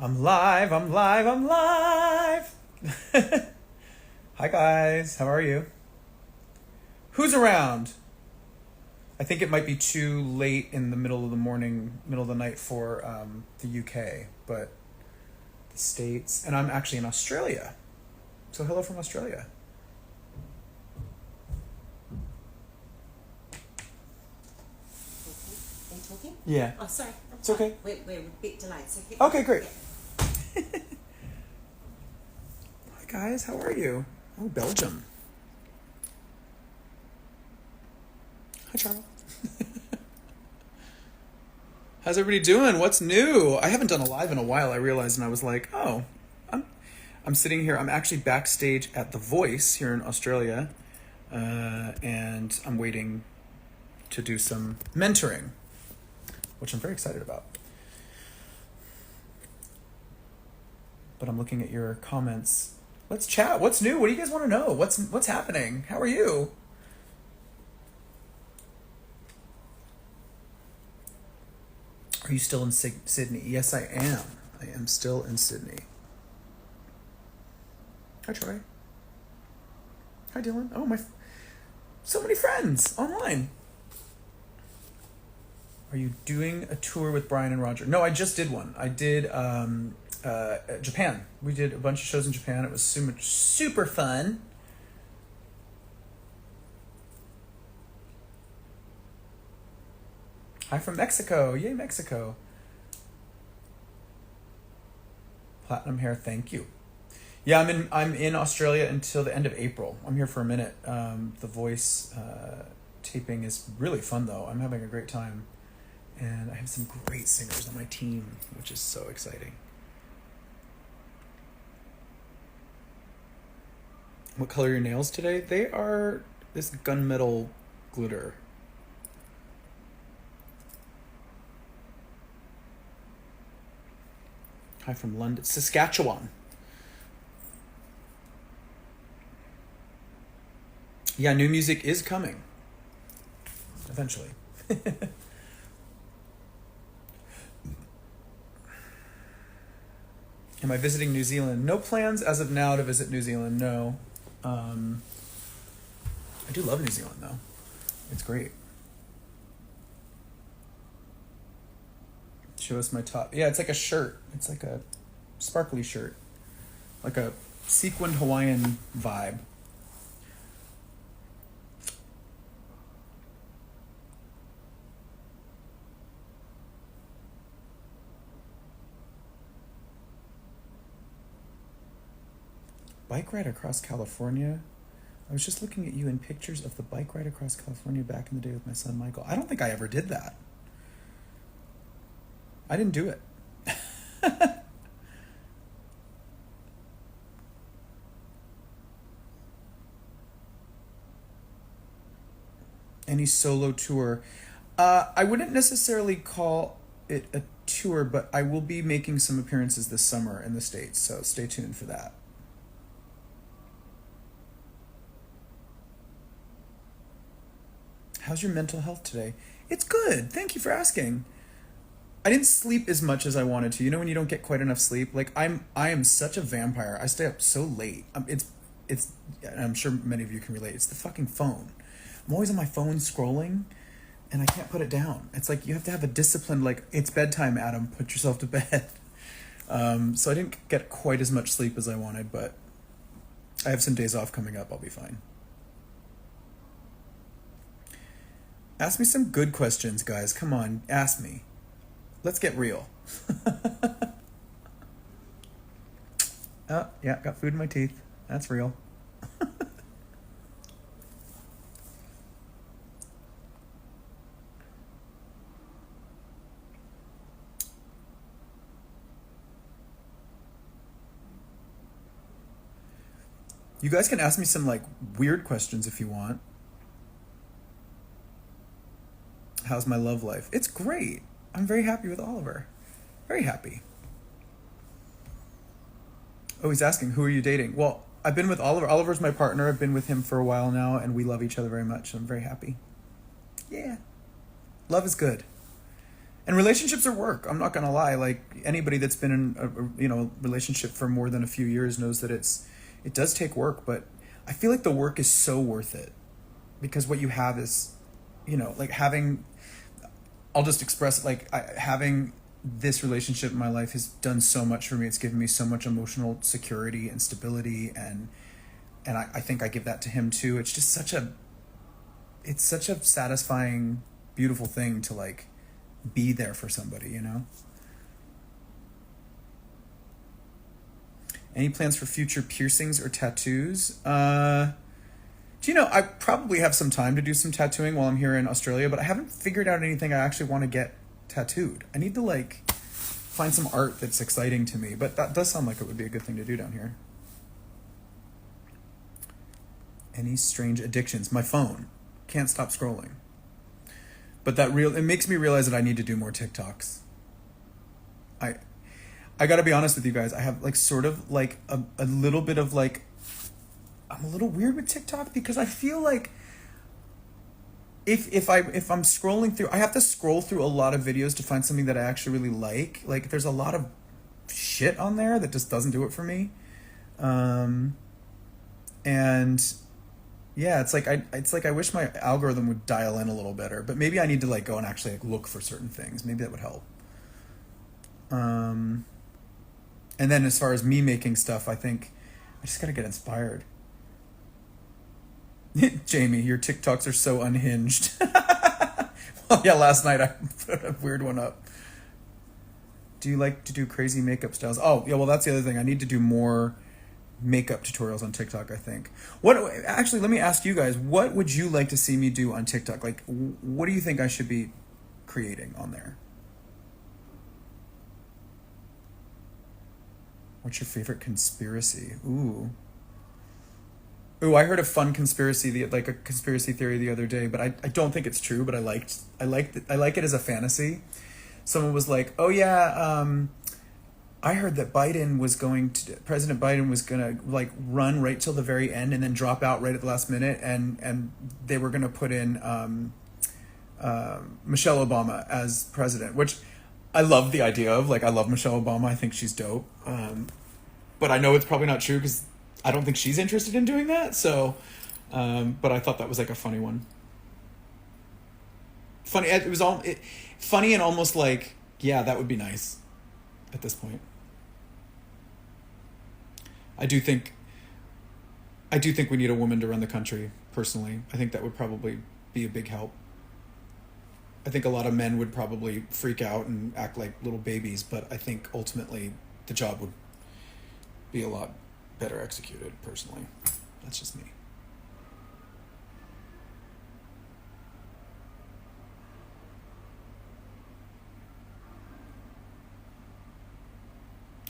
I'm live, I'm live, I'm live. Hi guys, how are you? Who's around? I think it might be too late in the middle of the morning, middle of the night for the UK, but the States, and I'm actually in Australia. So hello from Australia. Are you talking? Yeah. Oh, sorry. It's okay. We're a bit delayed. So Okay, great. Yeah. Hi guys, how are you? Oh, Belgium. Hi, Charles. How's everybody doing? What's new? I haven't done a live in a while, I realized, and I was like, oh, I'm sitting here. I'm actually backstage at The Voice here in Australia, and I'm waiting to do some mentoring, which I'm very excited about. But I'm looking at your comments. Let's chat. What's new? What do you guys want to know? What's happening? How are you? Are you still in Sydney? Yes, I am. I am still in Sydney. Hi, Troy. Hi, Dylan. Oh, so many friends online. Are you doing a tour with Brian and Roger? No, I just did one. I did Japan. We did a bunch of shows in Japan. It was super fun. Hi from Mexico. Yay, Mexico. Platinum hair, thank you. Yeah, I'm in Australia until the end of April. I'm here for a minute. The Voice taping is really fun though. I'm having a great time. And I have some great singers on my team, which is so exciting. What color are your nails today? They are this gunmetal glitter. Hi from London, Saskatchewan. Yeah, new music is coming. Eventually. Am I visiting New Zealand? No plans as of now to visit New Zealand, no. I do love New Zealand though. It's great. Show us my top. Yeah, it's like a shirt. It's like a sparkly shirt. Like a sequined Hawaiian vibe. Bike ride across California? I was just looking at you in pictures of the bike ride across California back in the day with my son Michael. I don't think I ever did that. I didn't do it. Any solo tour? I wouldn't necessarily call it a tour, but I will be making some appearances this summer in the States, so stay tuned for that. How's your mental health today? It's good. Thank you for asking. I didn't sleep as much as I wanted to. You know when you don't get quite enough sleep? Like I am such a vampire. I stay up so late. It's I'm sure many of you can relate. It's the fucking phone. I'm always on my phone scrolling and I can't put it down. It's like you have to have a discipline, like it's bedtime, Adam, put yourself to bed. So I didn't get quite as much sleep as I wanted, but I have some days off coming up. I'll be fine. Ask me some good questions, guys. Come on, ask me. Let's get real. Oh, yeah, got food in my teeth. That's real. You guys can ask me some like weird questions if you want. How's my love life? It's great. I'm very happy with Oliver. Very happy. Oh, he's asking, who are you dating? Well, I've been with Oliver. Oliver's my partner. I've been with him for a while now, and we love each other very much. I'm very happy. Yeah. Love is good. And relationships are work. I'm not gonna lie. Like anybody that's been in a relationship for more than a few years knows that it does take work. But I feel like the work is so worth it because what you have is, like having. I'll just express it like having this relationship in my life has done so much for me. It's given me so much emotional security and stability, and I think I give that to him too. It's just it's such a satisfying, beautiful thing to like be there for somebody. Any plans for future piercings or tattoos? I probably have some time to do some tattooing while I'm here in Australia, but I haven't figured out anything I actually want to get tattooed. I need to like find some art that's exciting to me, but that does sound like it would be a good thing to do down here. Any strange addictions? My phone. Can't stop scrolling. But it makes me realize that I need to do more TikToks. I gotta be honest with you guys. I have like sort of like a little bit of like, I'm a little weird with TikTok because I feel like if I'm scrolling through, I have to scroll through a lot of videos to find something that I actually really like. Like there's a lot of shit on there that just doesn't do it for me. And yeah, it's like I wish my algorithm would dial in a little better, but maybe I need to like go and actually like look for certain things. Maybe that would help. And then as far as me making stuff, I think I just gotta get inspired. Jamie, your TikToks are so unhinged. Well, yeah, last night I put a weird one up. Do you like to do crazy makeup styles? Oh, yeah, well, that's the other thing. I need to do more makeup tutorials on TikTok, I think. Actually, let me ask you guys, what would you like to see me do on TikTok? Like, what do you think I should be creating on there? What's your favorite conspiracy? Ooh, I heard a fun conspiracy, like a conspiracy theory the other day, but I don't think it's true, but I like it as a fantasy. Someone was like, "Oh yeah, I heard that President Biden was gonna like run right till the very end and then drop out right at the last minute, and they were gonna put in Michelle Obama as president," which I love the idea of. Like, I love Michelle Obama. I think she's dope. But I know it's probably not true because I don't think she's interested in doing that. So, but I thought that was like a funny one. Funny. It was funny and almost like, yeah, that would be nice at this point. I do think we need a woman to run the country, personally. I think that would probably be a big help. I think a lot of men would probably freak out and act like little babies, but I think ultimately the job would be a lot better executed, personally. That's just me.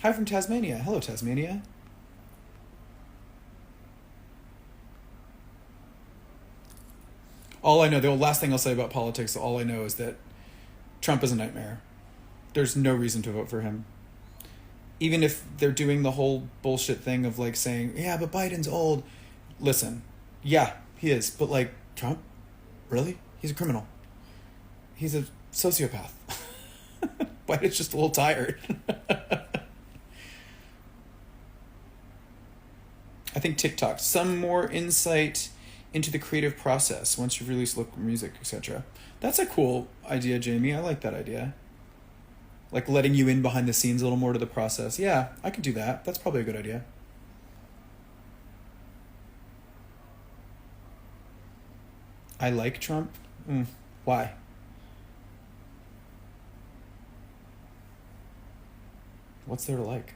Hi from Tasmania. Hello, Tasmania. All I know, the last thing I'll say about politics, all I know is that Trump is a nightmare. There's no reason to vote for him. Even if they're doing the whole bullshit thing of like saying, yeah, but Biden's old. Listen, yeah, he is. But like, Trump? Really? He's a criminal. He's a sociopath. Biden's just a little tired. I think TikTok, some more insight into the creative process once you've released local music, etc. That's a cool idea, Jamie. I like that idea. Like letting you in behind the scenes a little more to the process. Yeah, I could do that. That's probably a good idea. I like Trump. Why? What's there to like?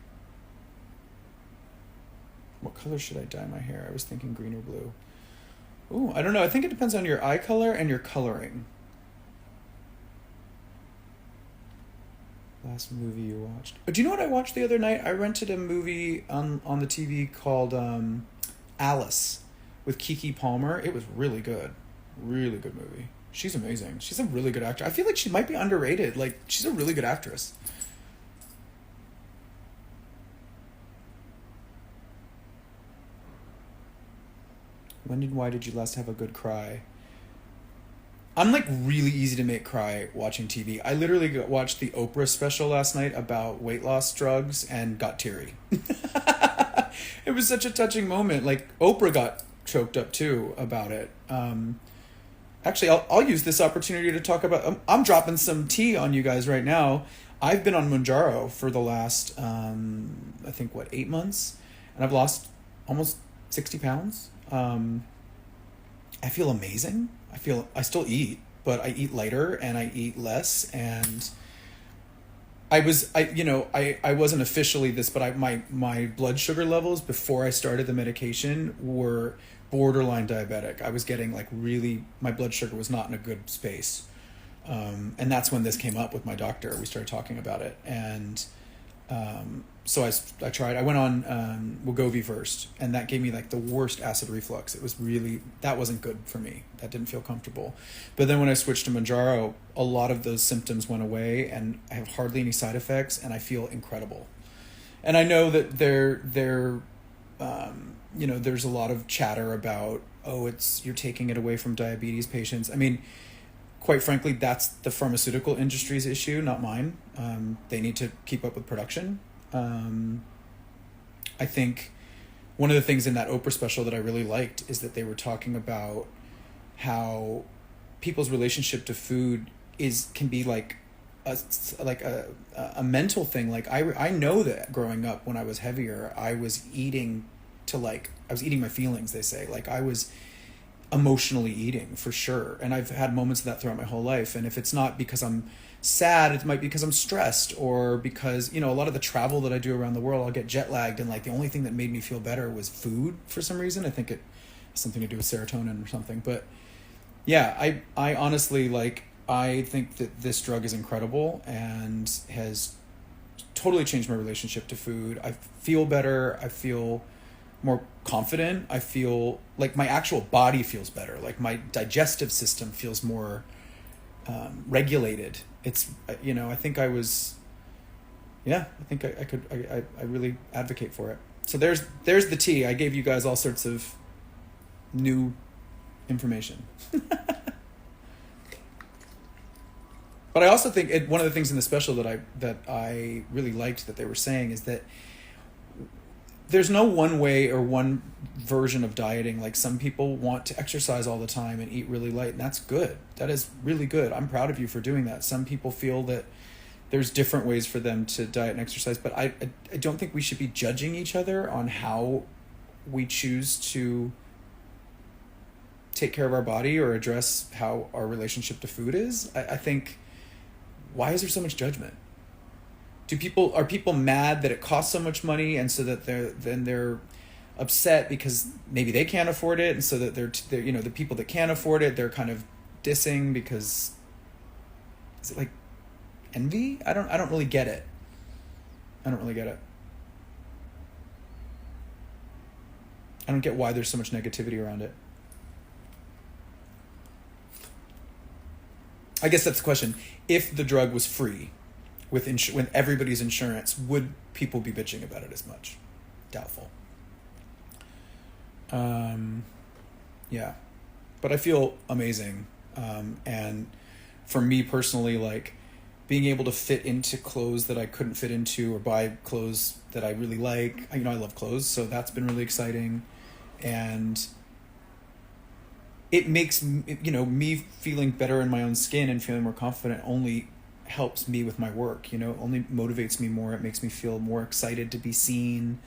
What color should I dye my hair? I was thinking green or blue. Ooh, I don't know. I think it depends on your eye color and your coloring. Last movie you watched. But do you know what I watched the other night? I rented a movie on the TV called Alice with Keke Palmer. It was really good. Really good movie. She's amazing. She's a really good actor. I feel like she might be underrated. Like, she's a really good actress. When and why did you last have a good cry? I'm like really easy to make cry watching TV. I literally watched the Oprah special last night about weight loss drugs and got teary. It was such a touching moment. Like Oprah got choked up too about it. Actually, I'll use this opportunity to talk about. I'm dropping some tea on you guys right now. I've been on Mounjaro for the last, I think, 8 months, and I've lost almost 60 pounds. I feel amazing. I still eat, but I eat lighter and I eat less. And I wasn't officially this, but my blood sugar levels before I started the medication were borderline diabetic. I was getting my blood sugar was not in a good space. And that's when this came up with my doctor. We started talking about it. And so I tried. I went on Wegovy first, and that gave me the worst acid reflux. It was that wasn't good for me. That didn't feel comfortable. But then when I switched to Mounjaro, a lot of those symptoms went away, and I have hardly any side effects, and I feel incredible. And I know that there's a lot of chatter about, you're taking it away from diabetes patients. I mean, quite frankly, that's the pharmaceutical industry's issue, not mine. They need to keep up with production. I think one of the things in that Oprah special that I really liked is that they were talking about how people's relationship to food can be like a mental thing. Like I know that growing up when I was heavier, I was eating my feelings, they say. Like I was emotionally eating for sure. And I've had moments of that throughout my whole life. And if it's not because I'm sad, it might be because I'm stressed, or because, a lot of the travel that I do around the world, I'll get jet lagged, and the only thing that made me feel better was food for some reason. I think it has something to do with serotonin or something. But yeah, I honestly I think that this drug is incredible and has totally changed my relationship to food. I feel better. I feel more confident. I feel like my actual body feels better. Like my digestive system feels more regulated. It's, I think I really advocate for it. So there's the tea. I gave you guys all sorts of new information. But I also think one of the things in the special that I really liked that they were saying is that there's no one way or one version of dieting. Like some people want to exercise all the time and eat really light, and that's good. That is really good. I'm proud of you for doing that. Some people feel that there's different ways for them to diet and exercise, but I don't think we should be judging each other on how we choose to take care of our body or address how our relationship to food is. I think, why is there so much judgment? Are people mad that it costs so much money, and so that they're upset because maybe they can't afford it, and so that they're the people that can't afford it, they're kind of dissing because, is it like envy? I don't really get it. I don't get why there's so much negativity around it. I guess that's the question. If the drug was free, with everybody's insurance, would people be bitching about it as much? Doubtful. Yeah, but I feel amazing. And for me personally, being able to fit into clothes that I couldn't fit into, or buy clothes that I really like. I love clothes, so that's been really exciting. And it makes, me feeling better in my own skin and feeling more confident only helps me with my work, only motivates me more. It makes me feel more excited to be seen,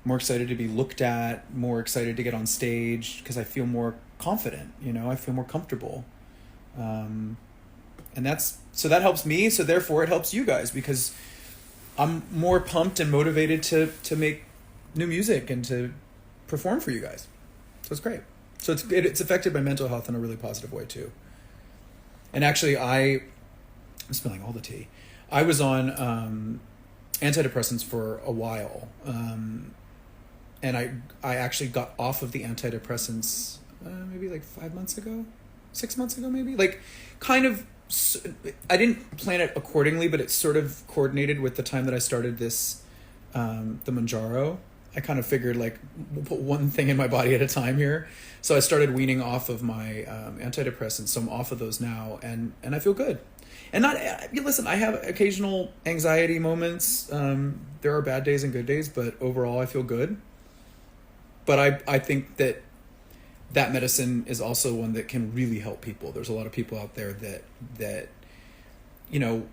more excited to be looked at, more excited to get on stage, because I feel more confident, I feel more comfortable. And so that helps me. So therefore it helps you guys, because I'm more pumped and motivated to make new music and to perform for you guys. So it's great. So it's affected my mental health in a really positive way too. And actually I'm spilling all the tea. I was on antidepressants for a while. And I actually got off of the antidepressants maybe 5 months ago, 6 months ago maybe. I didn't plan it accordingly, but it sort of coordinated with the time that I started this, the Mounjaro. I kind of figured like we'll put one thing in my body at a time here. So I started weaning off of my antidepressants. So I'm off of those now, and I feel good. And not listen, I have occasional anxiety moments. There are bad days and good days, but overall I feel good. But I think that medicine is also one that can really help people. There's a lot of people out there that you know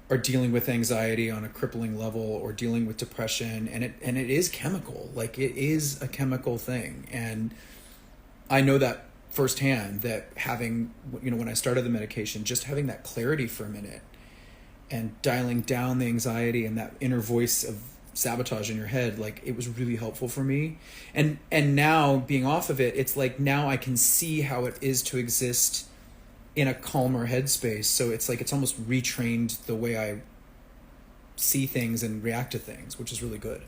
are dealing with anxiety on a crippling level or dealing with depression, and it is chemical. Like, it is a chemical thing. And I know that firsthand, that having, when I started the medication, just having that clarity for a minute and dialing down the anxiety and that inner voice of sabotage in your head, like, it was really helpful for me. And now being off of it, it's like now I can see how it is to exist in a calmer headspace. So it's like it's almost retrained the way I see things and react to things, which is really good.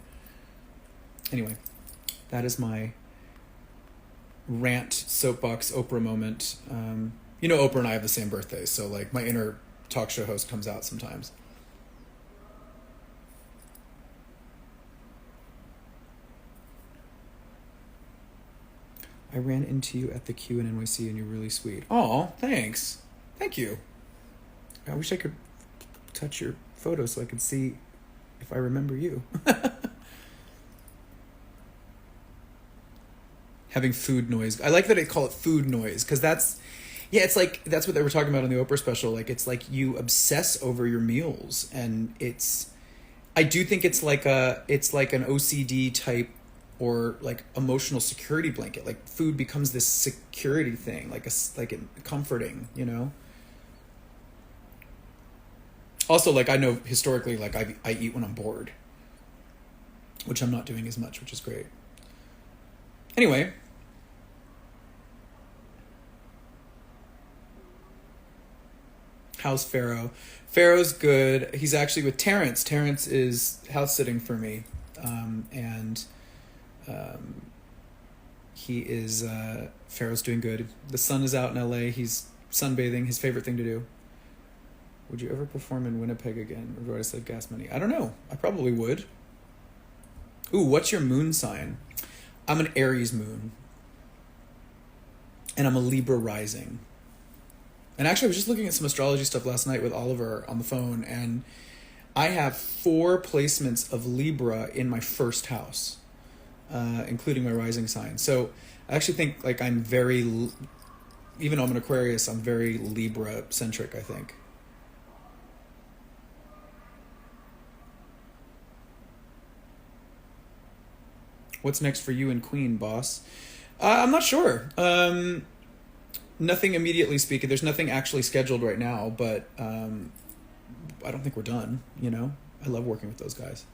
Anyway, that is my rant soapbox Oprah moment. Oprah and I have the same birthday, so like my inner talk show host comes out sometimes. I ran into you at the Q in NYC and you're really sweet. Oh, thanks. Thank you. I wish I could touch your photo so I could see if I remember you. Having food noise. I like that they call it food noise, because it's like, that's what they were talking about in the Oprah special. Like, it's like you obsess over your meals, and I do think it's like an OCD type or like emotional security blanket. Like, food becomes this security thing, like comforting, Also, like, I know historically, like, I eat when I'm bored, which I'm not doing as much, which is great. Anyway, how's Pharaoh? Pharaoh's good. He's actually with Terrence. Terrence is house sitting for me, and he is Pharaoh's doing good. The sun is out in LA. He's sunbathing. His favorite thing to do. Would you ever perform in Winnipeg again? Or do I save gas money? I don't know. I probably would. Ooh, what's your moon sign? I'm an Aries moon. And I'm a Libra rising. And actually, I was just looking at some astrology stuff last night with Oliver on the phone, and I have 4 placements of Libra in my first house, including my rising sign. So I actually think, like, I'm very, even though I'm an Aquarius, I'm very Libra-centric, I think. What's next for you and Queen, boss? I'm not sure. Nothing immediately speaking. There's nothing actually scheduled right now, but I don't think we're done, I love working with those guys.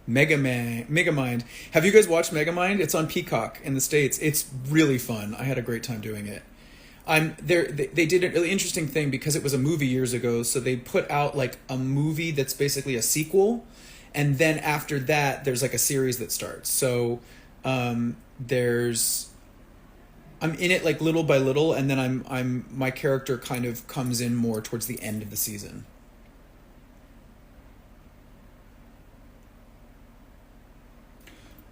Megamind. Have you guys watched Megamind? It's on Peacock in the States. It's really fun. I had a great time doing it. They did a really interesting thing because it was a movie years ago, so they put out like a movie that's basically a sequel, and then after that there's like a series that starts. So I'm in it like little by little, and then my character kind of comes in more towards the end of the season.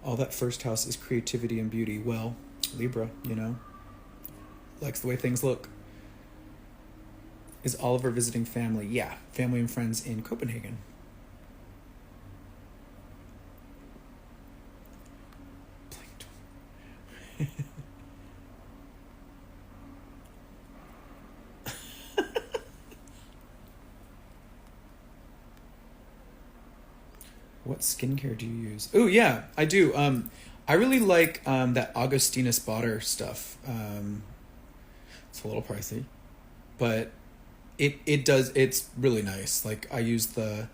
All that first house is creativity and beauty. Well, Libra, likes the way things look. Is Oliver visiting family? Yeah, family and friends in Copenhagen. What skincare do you use? Oh yeah, I do. I really like that Augustinus Bader stuff. It's a little pricey, but it's really nice. Like, I use there's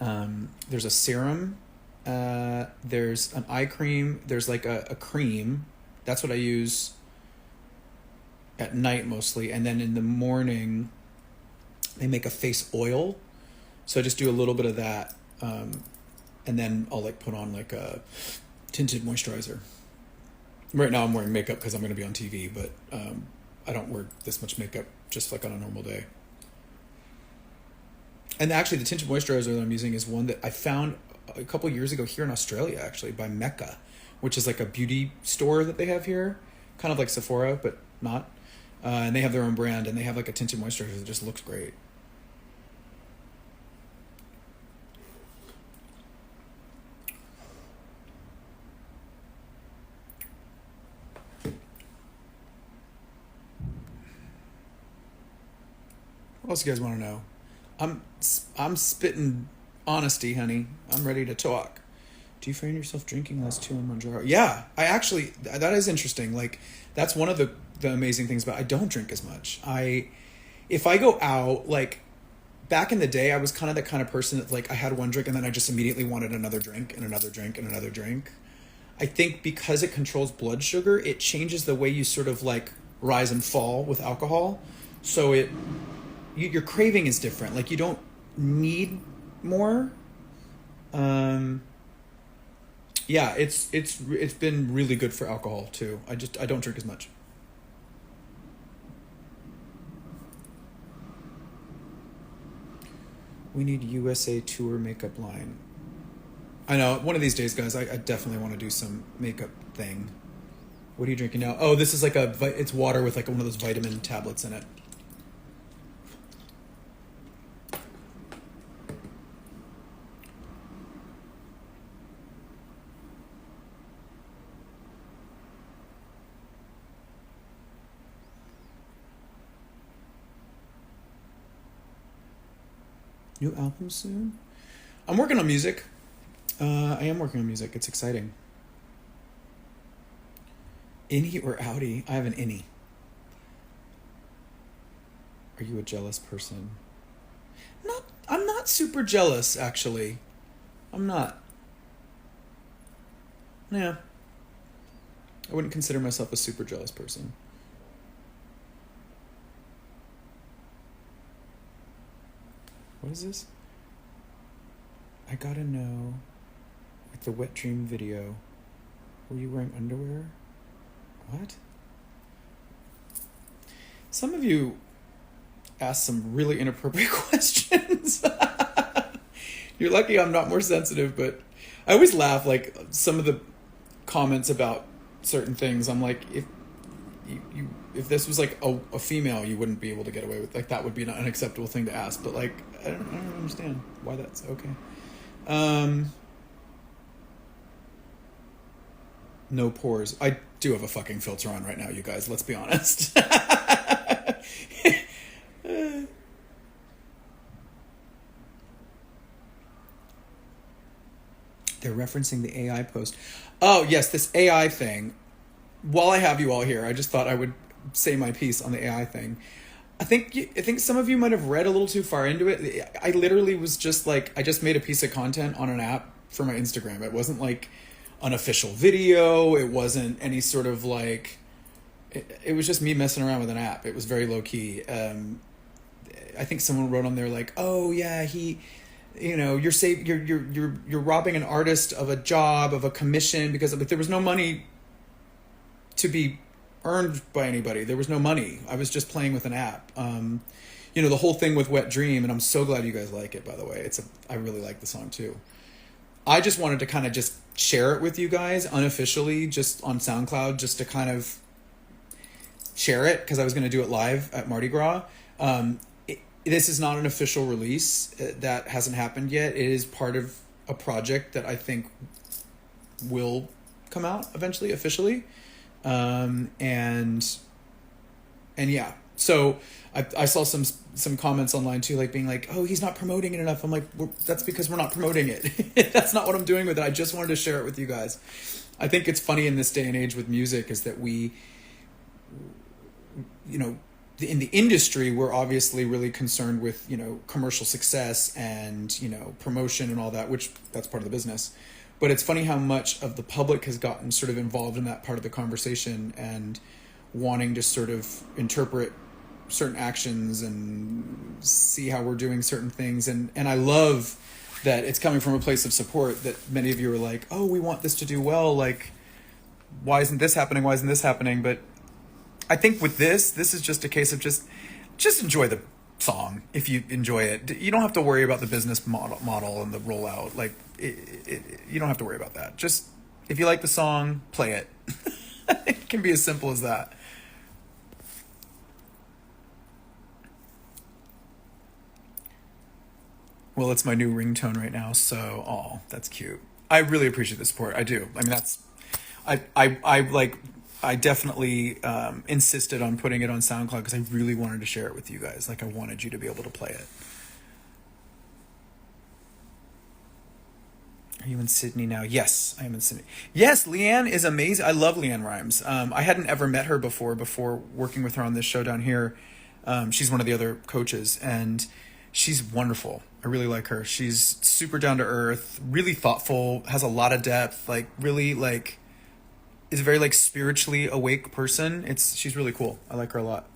a serum, there's an eye cream, there's like a cream. That's what I use at night mostly, and then in the morning they make a face oil, so I just do a little bit of that, and then I'll like put on like a tinted moisturizer. Right now I'm wearing makeup because I'm going to be on TV, but I don't wear this much makeup just like on a normal day. And actually, the tinted moisturizer that I'm using is one that I found a couple years ago here in Australia, actually, by Mecca, which is like a beauty store that they have here, kind of like Sephora, but not. And they have their own brand, and they have like a tinted moisturizer that just looks great. What else you guys want to know? I'm spitting honesty, honey. I'm ready to talk. Do you find yourself drinking less too in Manjaro? Yeah, I actually, that is interesting. Like, that's one of the amazing things about, I don't drink as much. If I go out, like, back in the day, I was kind of the kind of person that, like, I had one drink and then I just immediately wanted another drink and another drink and another drink. I think because it controls blood sugar, it changes the way you sort of, like, rise and fall with alcohol. So your craving is different. Like, you don't need more. Yeah, it's been really good for alcohol too. I don't drink as much. We need USA tour makeup line. I know, one of these days, guys, I definitely want to do some makeup thing. What are you drinking now? Oh, this is like it's water with like one of those vitamin tablets in it. New album soon? I'm working on music. I am working on music. It's exciting. Innie or outie? I have an innie. Are you a jealous person? I'm not super jealous, actually. I'm not. Yeah. I wouldn't consider myself a super jealous person. What is this? I gotta know, with the Wet Dream video, were you wearing underwear? What? Some of you asked some really inappropriate questions. You're lucky I'm not more sensitive, but I always laugh, like, some of the comments about certain things. I'm like, if this was like a female, you wouldn't be able to get away with, like, that would be an unacceptable thing to ask, but like I don't understand why that's okay. No pores. I do have a fucking filter on right now, you guys, let's be honest. They're referencing the AI post. Oh yes, this AI thing. While I have you all here, I just thought I would say my piece on the AI thing. I think some of you might have read a little too far into it. I literally was just like, I just made a piece of content on an app for my Instagram. It wasn't like an official video. It wasn't any sort of like, it was just me messing around with an app. It was very low key. I think someone wrote on there like, oh yeah, you're robbing an artist of a job, of a commission, because there was no money to be earned by anybody. There was no money. I was just playing with an app. The whole thing with Wet Dream, and I'm so glad you guys like it, by the way. I really like the song too. I just wanted to kind of just share it with you guys unofficially, just on SoundCloud, just to kind of share it, because I was going to do it live at Mardi Gras. This is not an official release. That hasn't happened yet. It is part of a project that I think will come out eventually, officially. And yeah, so I saw some comments online too, like being like, oh, he's not promoting it enough. I'm like, well, that's because we're not promoting it. That's not what I'm doing with it. I just wanted to share it with you guys. I think it's funny in this day and age with music is that we, in the industry, we're obviously really concerned with, commercial success and, promotion and all that, which that's part of the business. But it's funny how much of the public has gotten sort of involved in that part of the conversation and wanting to sort of interpret certain actions and see how we're doing certain things. And I love that it's coming from a place of support, that many of you are like, oh, we want this to do well. Like, why isn't this happening? Why isn't this happening? But I think with this is just a case of just enjoy the song if you enjoy it. You don't have to worry about the business model and the rollout. Like you don't have to worry about that. Just if you like the song, play it. It can be as simple as that. Well, it's my new ringtone right now, so that's cute. I really appreciate the support. I do. I mean, I like I definitely insisted on putting it on SoundCloud because I really wanted to share it with you guys. Like I wanted you to be able to play it. Are you in Sydney now? Yes, I am in Sydney. Yes, Leanne is amazing. I love Leanne Rhymes. I hadn't ever met her before working with her on this show down here. She's one of the other coaches, and she's wonderful. I really like her. She's super down to earth, really thoughtful, has a lot of depth, like really like is a very like spiritually awake person. She's really cool. I like her a lot.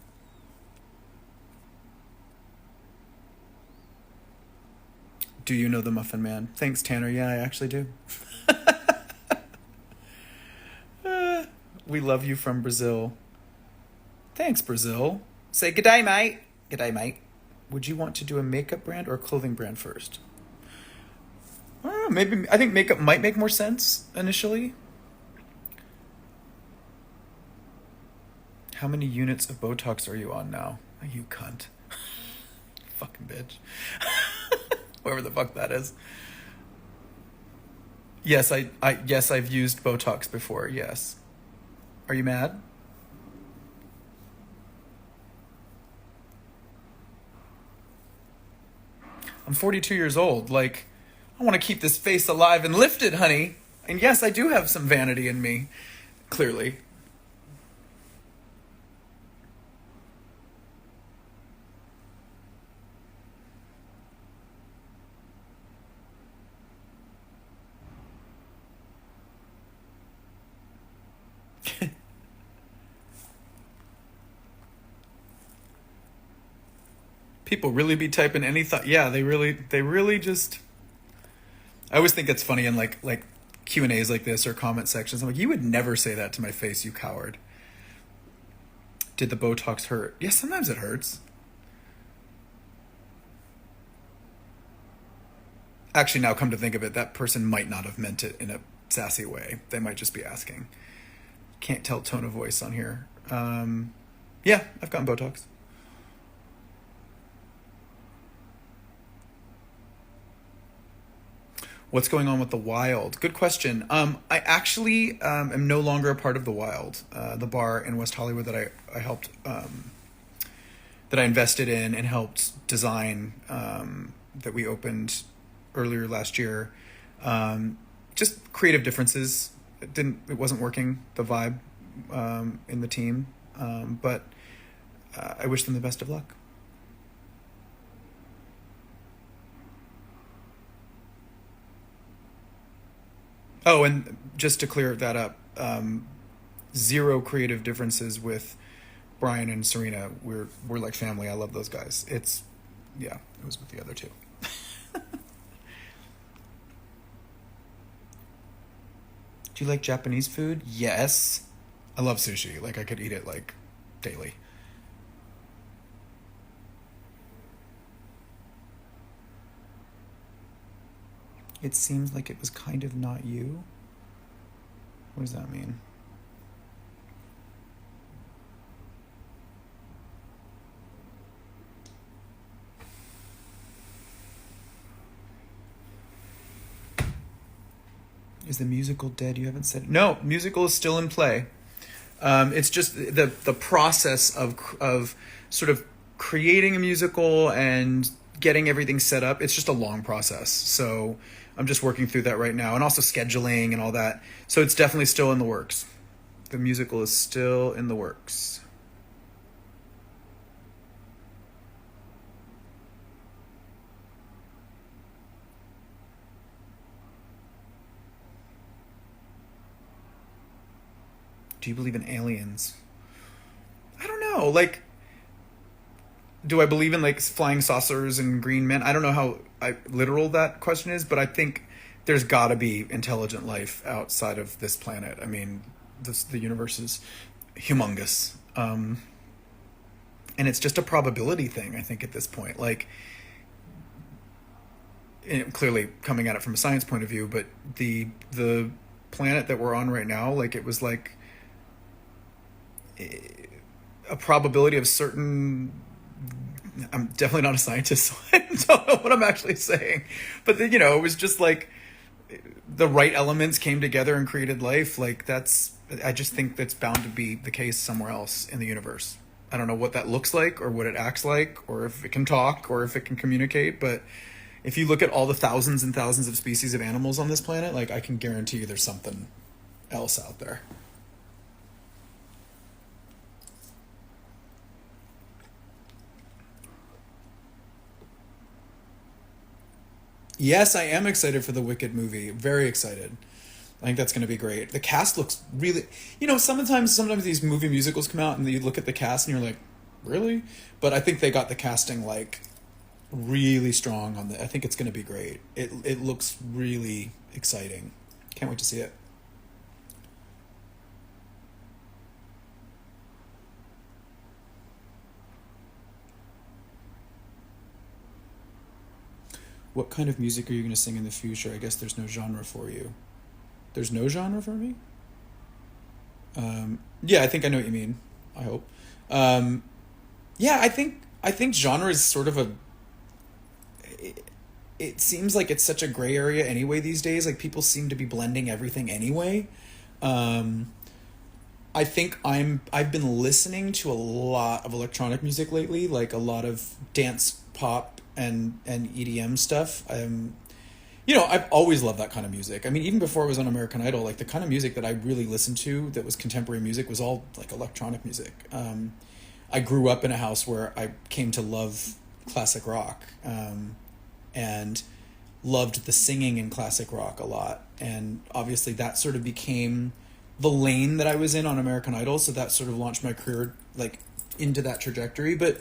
Do you know the Muffin Man? Thanks, Tanner. Yeah, I actually do. We love you from Brazil. Thanks, Brazil. Say g'day, mate. G'day, mate. Would you want to do a makeup brand or a clothing brand first? I don't know, maybe I think makeup might make more sense initially. How many units of Botox are you on now? Oh, you cunt. Fucking bitch. Whoever the fuck that is. Yes, yes, I've used Botox before, yes. Are you mad? I'm 42 years old. Like, I want to keep this face alive and lifted, honey. And yes, I do have some vanity in me, clearly. People really be typing any thought. Yeah, they really just. I always think it's funny in like Q&As like this or comment sections. I'm like, you would never say that to my face, you coward. Did the Botox hurt? Yes, sometimes it hurts. Actually, now come to think of it, that person might not have meant it in a sassy way. They might just be asking. Can't tell tone of voice on here. Yeah, I've gotten Botox. What's going on with the Wild? Good question. I actually am no longer a part of the Wild, the bar in West Hollywood that I helped, that I invested in and helped design, that we opened earlier last year. Just creative differences. It wasn't working, the vibe in the team, but I wish them the best of luck. Oh, and just to clear that up, zero creative differences with Brian and Serena. We're like family. I love those guys. Yeah, it was with the other two. Do you like Japanese food? Yes. I love sushi. Like I could eat it like daily. It seems like it was kind of not you. What does that mean? Is the musical dead? You haven't said it. No, musical is still in play. It's just the process of sort of creating a musical and getting everything set up. It's just a long process. So I'm just working through that right now, and also scheduling and all that. So it's definitely still in the works. The musical is still in the works. Do you believe in aliens? I don't know. Like, do I believe in like flying saucers and green men? I don't know how literal that question is, but I think there's got to be intelligent life outside of this planet. I mean, the universe is humongous. And it's just a probability thing, I think, at this point. Like, clearly coming at it from a science point of view, but the planet that we're on right now, like, it was like a probability of certain. I'm definitely not a scientist, so I don't know what I'm actually saying. But then, it was just like the right elements came together and created life. Like, I just think that's bound to be the case somewhere else in the universe. I don't know what that looks like or what it acts like or if it can talk or if it can communicate. But if you look at all the thousands and thousands of species of animals on this planet, like, I can guarantee you there's something else out there. Yes, I am excited for the Wicked movie. Very excited. I think that's going to be great. The cast looks really, sometimes these movie musicals come out and you look at the cast and you're like, really? But I think they got the casting like really strong on the. I think it's going to be great. It looks really exciting. Can't wait to see it. What kind of music are you going to sing in the future? I guess there's no genre for you. There's no genre for me? Yeah, I think I know what you mean. I hope. Um, yeah, I think genre is sort of a. It seems like it's such a gray area anyway these days. Like, people seem to be blending everything anyway. Um, I think I've been listening to a lot of electronic music lately, like a lot of dance pop and EDM stuff. I've always loved that kind of music. I mean, even before I was on American Idol, like, the kind of music that I really listened to that was contemporary music was all like electronic music. I grew up in a house where I came to love classic rock, and loved the singing in classic rock a lot. And obviously that sort of became the lane that I was in on American Idol. So that sort of launched my career like into that trajectory. But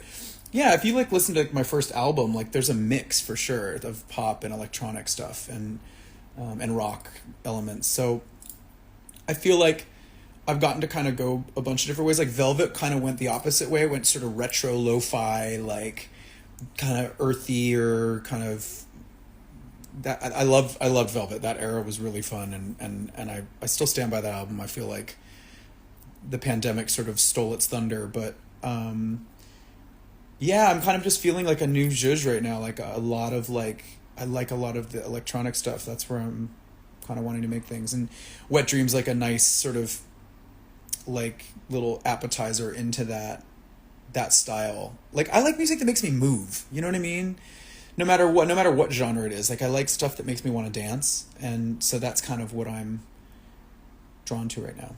yeah, if you like listen to my first album, like, there's a mix for sure of pop and electronic stuff and rock elements. So I feel like I've gotten to kind of go a bunch of different ways. Like, Velvet kind of went the opposite way. It went sort of retro lo-fi, like, kind of earthy, or kind of that. I loved Velvet. That era was really fun, and I still stand by that album. I feel like the pandemic sort of stole its thunder, but yeah, I'm kind of just feeling like a new zhuzh right now. Like, a lot of, like, I like a lot of the electronic stuff. That's where I'm kind of wanting to make things. And Wet Dream's like a nice sort of like little appetizer into that style. Like, I like music that makes me move. You know what I mean? No matter what genre it is. Like, I like stuff that makes me want to dance, and so that's kind of what I'm drawn to right now.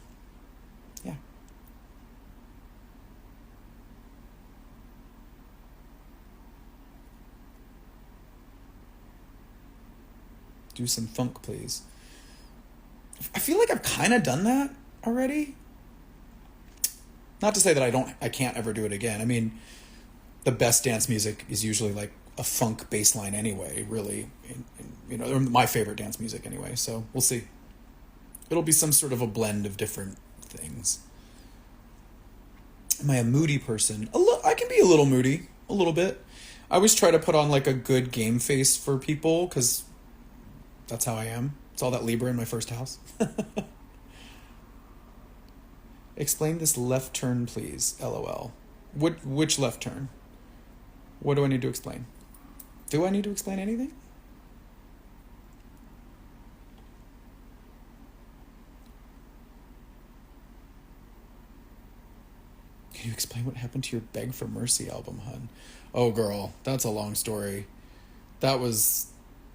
Yeah. Do some funk, please. I feel like I've kind of done that already. Not to say that I can't ever do it again. I mean, the best dance music is usually like a funk bass line anyway, really. Or my favorite dance music anyway. So we'll see. It'll be some sort of a blend of different things. Am I a moody person? I can be a little moody, a little bit. I always try to put on like a good game face for people because that's how I am. It's all that Libra in my first house. Explain this left turn, please. LOL. Which left turn? What do I need to explain? Do I need to explain anything? Can you explain what happened to your Beg for Mercy album, hun? Oh, girl, that's a long story. That was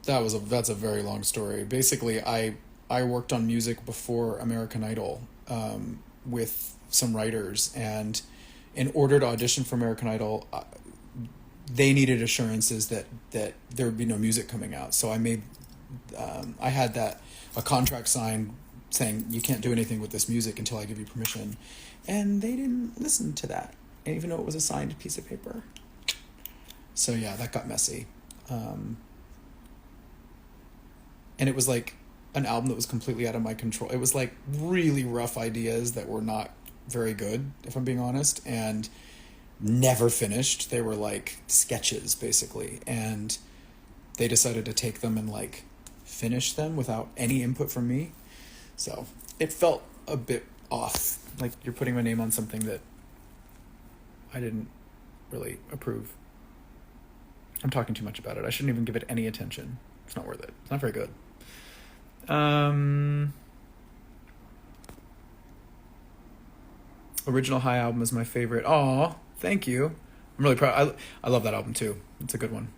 that's a very long story. Basically, I worked on music before American Idol, with some writers, and in order to audition for American Idol, they needed assurances that there would be no music coming out. So I had a contract signed saying you can't do anything with this music until I give you permission, and they didn't listen to that, even though it was a signed piece of paper. So yeah, that got messy. And it was like an album that was completely out of my control. It was like really rough ideas that were not very good, if I'm being honest. And never finished. They were like sketches basically, and they decided to take them and like finish them without any input from me. So it felt a bit off, like you're putting my name on something that I didn't really approve. I'm talking too much about it. I shouldn't even give it any attention. It's not worth it. It's not very good. Original High album is my favorite. Aw, thank you. I'm really proud. I love that album too. It's a good one.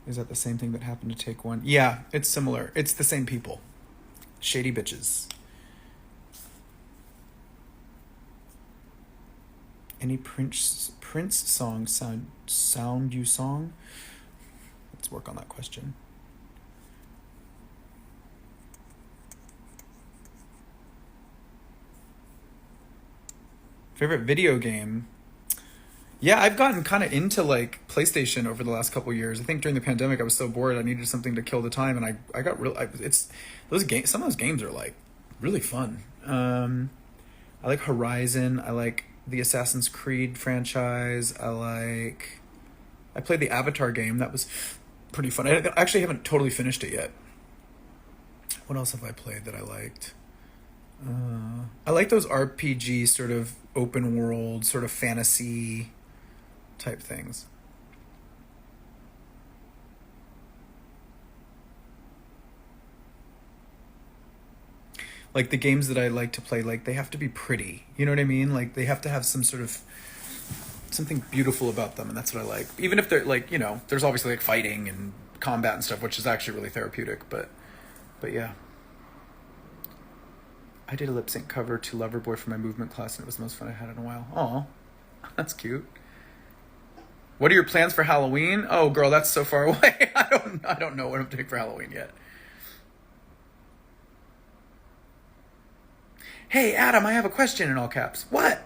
Is that the same thing that happened to Take One? Yeah, it's similar. It's the same people. Shady bitches. Any Prince song sound you song? Let's work on that question. Favorite video game? Yeah, I've gotten kind of into like PlayStation over the last couple of years. I think during the pandemic I was so bored I needed something to kill the time, and I got real. It's those games. Some of those games are like really fun. I like Horizon. I like the Assassin's Creed franchise. I played the Avatar game. That was pretty fun. I actually haven't totally finished it yet. What else have I played that I liked? I like those RPG sort of open world, sort of fantasy type things. Like the games that I like to play, like they have to be pretty. You know what I mean? Like they have to have some sort of something beautiful about them, and that's what I like. Even if they're like, you know, there's obviously like fighting and combat and stuff, which is actually really therapeutic, but yeah. I did a lip sync cover to Loverboy for my movement class, and it was the most fun I had in a while. Aw, that's cute. What are your plans for Halloween? Oh, girl, that's so far away. I don't know what I'm doing for Halloween yet. Hey, Adam, I have a question in all caps. What?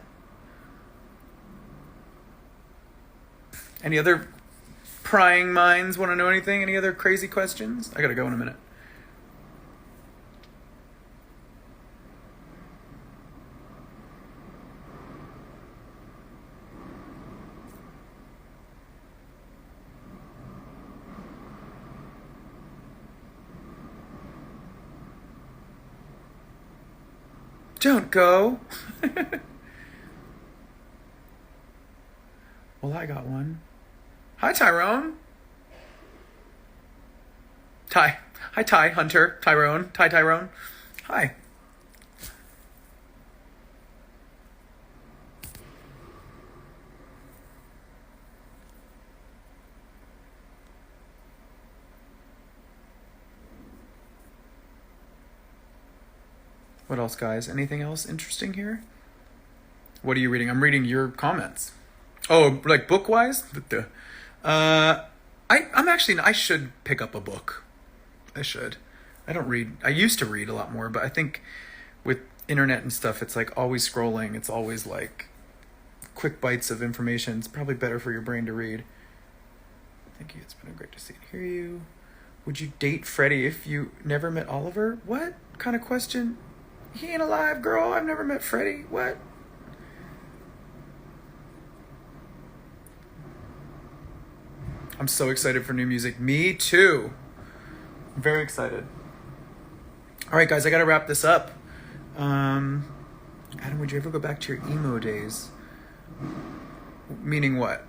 Any other prying minds want to know anything? Any other crazy questions? I gotta go in a minute. Don't go. Well, I got one. Hi, Tyrone. Ty. Hi, Ty, Hunter, Tyrone. Tyrone. Hi. What else, guys? Anything else interesting here? What are you reading? I'm reading your comments. Oh, like book-wise? I should pick up a book. I should. I don't read. I used to read a lot more, but I think with internet and stuff, it's like always scrolling. It's always like quick bites of information. It's probably better for your brain to read. Thank you. It's been great to see and hear you. Would you date Freddie if you never met Oliver? What kind of question? He ain't alive, girl. I've never met Freddie. What? I'm so excited for new music. Me too. I'm very excited. All right, guys, I got to wrap this up. Adam, would you ever go back to your emo days? Meaning what?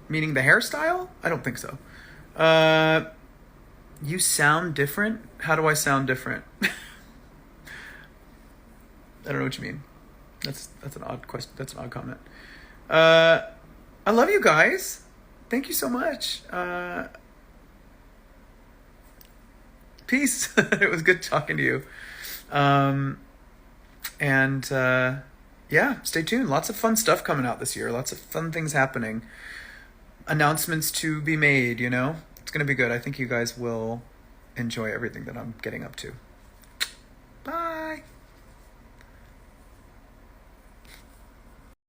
Meaning the hairstyle? I don't think so. You sound different? How do I sound different? I don't know what you mean. That's an odd question. That's an odd comment. I love you guys. Thank you so much. Peace. It was good talking to you. Yeah, stay tuned. Lots of fun stuff coming out this year. Lots of fun things happening. Announcements to be made, you know? It's going to be good. I think you guys will enjoy everything that I'm getting up to.